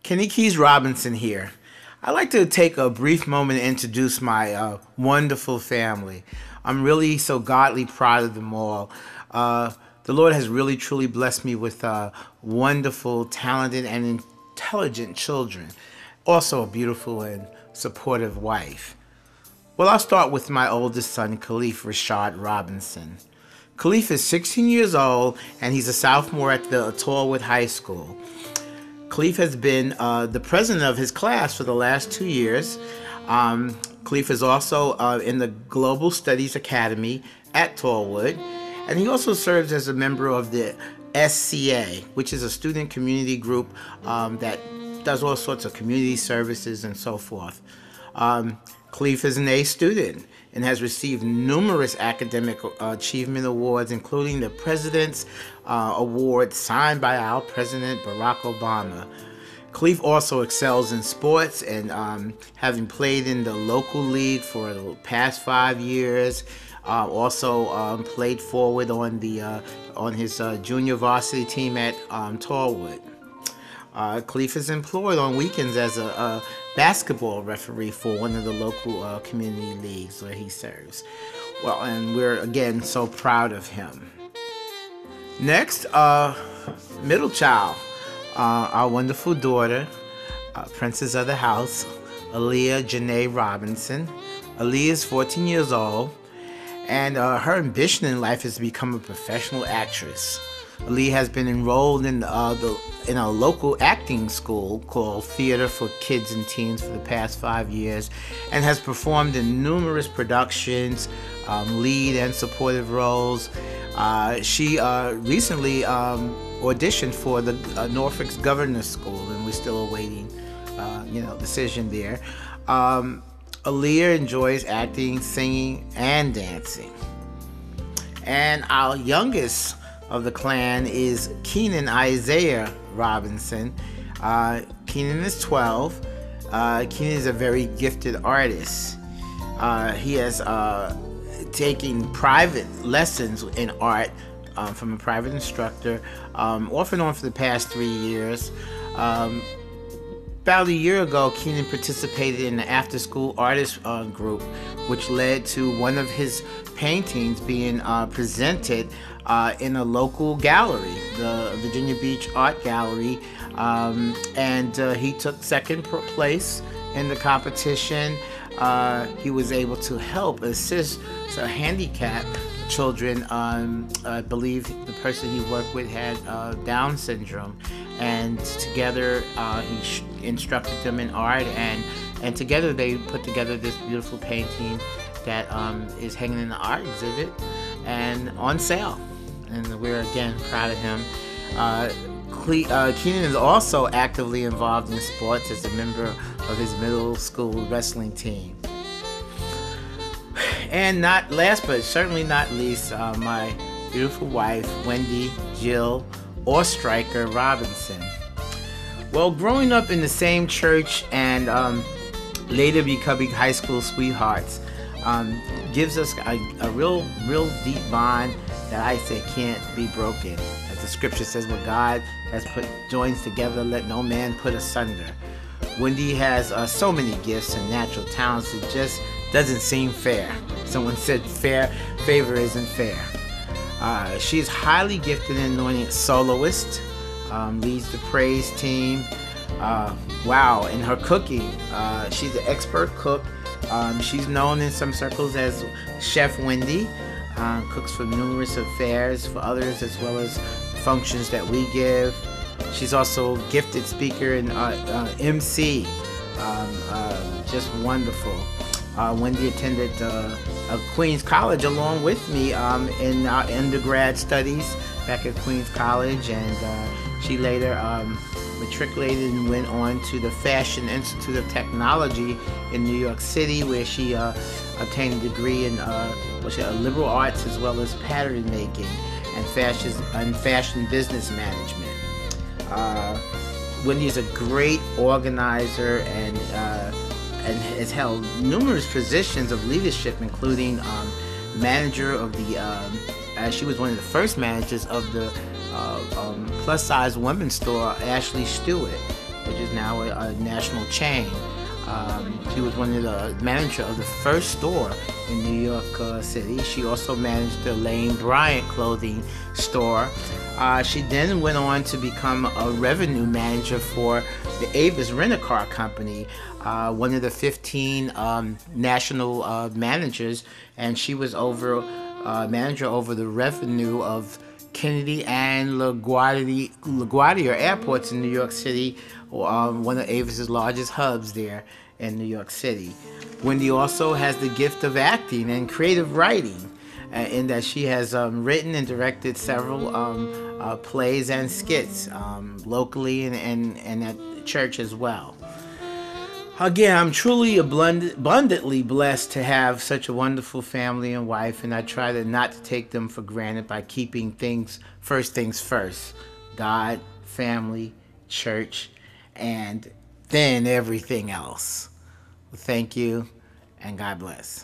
Kenny Keys Robinson here. I'd like to take a brief moment to introduce my wonderful family. I'm really so godly proud of them all. The Lord has really truly blessed me with wonderful, talented, and intelligent children. Also a beautiful and supportive wife. Well, I'll start with my oldest son, Khalif Rashad Robinson. Khalif is 16 years old and he's a sophomore at the Tallwood High School. Khalif has been the president of his class for the last 2 years. Khalif is also in the Global Studies Academy at Tallwood, and he also serves as a member of the SCA, which is a student community group that does all sorts of community services and so forth. Khalif is an A student and has received numerous academic achievement awards, including the President's Award signed by our President Barack Obama. Khalif also excels in sports and having played in the local league for the past 5 years, also played forward on his junior varsity team at Tallwood. Khalif is employed on weekends as a basketball referee for one of the local community leagues where he serves. Well, and we're again so proud of him. Next, middle child, our wonderful daughter, princess of the house, Aaliyah Janae Robinson. Aaliyah is 14 years old, and her ambition in life is to become a professional actress. Aaliyah has been enrolled in a local acting school called Theater for Kids and Teens for the past 5 years and has performed in numerous productions, lead and supportive roles. She recently auditioned for the Norfolk's Governor's School, and we're still awaiting decision there. Aaliyah enjoys acting, singing, and dancing. And our youngest of the clan is Keenan Isaiah Robinson. Keenan is 12. Keenan is a very gifted artist. He has taken private lessons in art from a private instructor, off and on for the past 3 years. About a year ago, Keenan participated in the after-school artist group, which led to one of his paintings being presented in a local gallery, the Virginia Beach Art Gallery, and he took second place in the competition. He was able to help assist handicapped children. I believe the person he worked with had Down syndrome, and together he instructed them in art, and together they put together this beautiful painting that is hanging in the art exhibit and on sale, and we're again proud of him. Keenan is also actively involved in sports as a member of his middle school wrestling team. And not last but certainly not least, my beautiful wife, Wendy Jill Striker Robinson. Well, growing up in the same church and later becoming high school sweethearts gives us a real deep bond that I say can't be broken. As the scripture says, what God has put joins together, let no man put asunder. Wendy has so many gifts and natural talents, it just doesn't seem fair. Someone said favor isn't fair. She's highly gifted and anointed soloist, leads the praise team. Wow, in her cooking, she's an expert cook. She's known in some circles as Chef Wendy. Cooks for numerous affairs for others as well as functions that we give. She's also a gifted speaker and MC. Just wonderful. Wendy attended Queens College along with me in our undergrad studies back at Queens College, and she later matriculated and went on to the Fashion Institute of Technology in New York City, where she obtained a degree in liberal arts as well as pattern making and fashion business management. Wendy is a great organizer and has held numerous positions of leadership, including manager of the, she was one of the first managers of the plus-size women's store, Ashley Stewart. which is now a national chain. She was one of the manager of the first store in New York City. She also managed the Lane Bryant clothing store. She then went on to become a revenue manager for the Avis Rent-A-Car Company, one of the 15 national managers, and she was manager over the revenue of Kennedy and LaGuardia airports in New York City, one of Avis's largest hubs there in New York City. Wendy also has the gift of acting and creative writing, in that she has written and directed several plays and skits locally and at church as well. Again, I'm truly abundantly blessed to have such a wonderful family and wife, and I try not to take them for granted by keeping things first. God, family, church, and then everything else. Thank you, and God bless.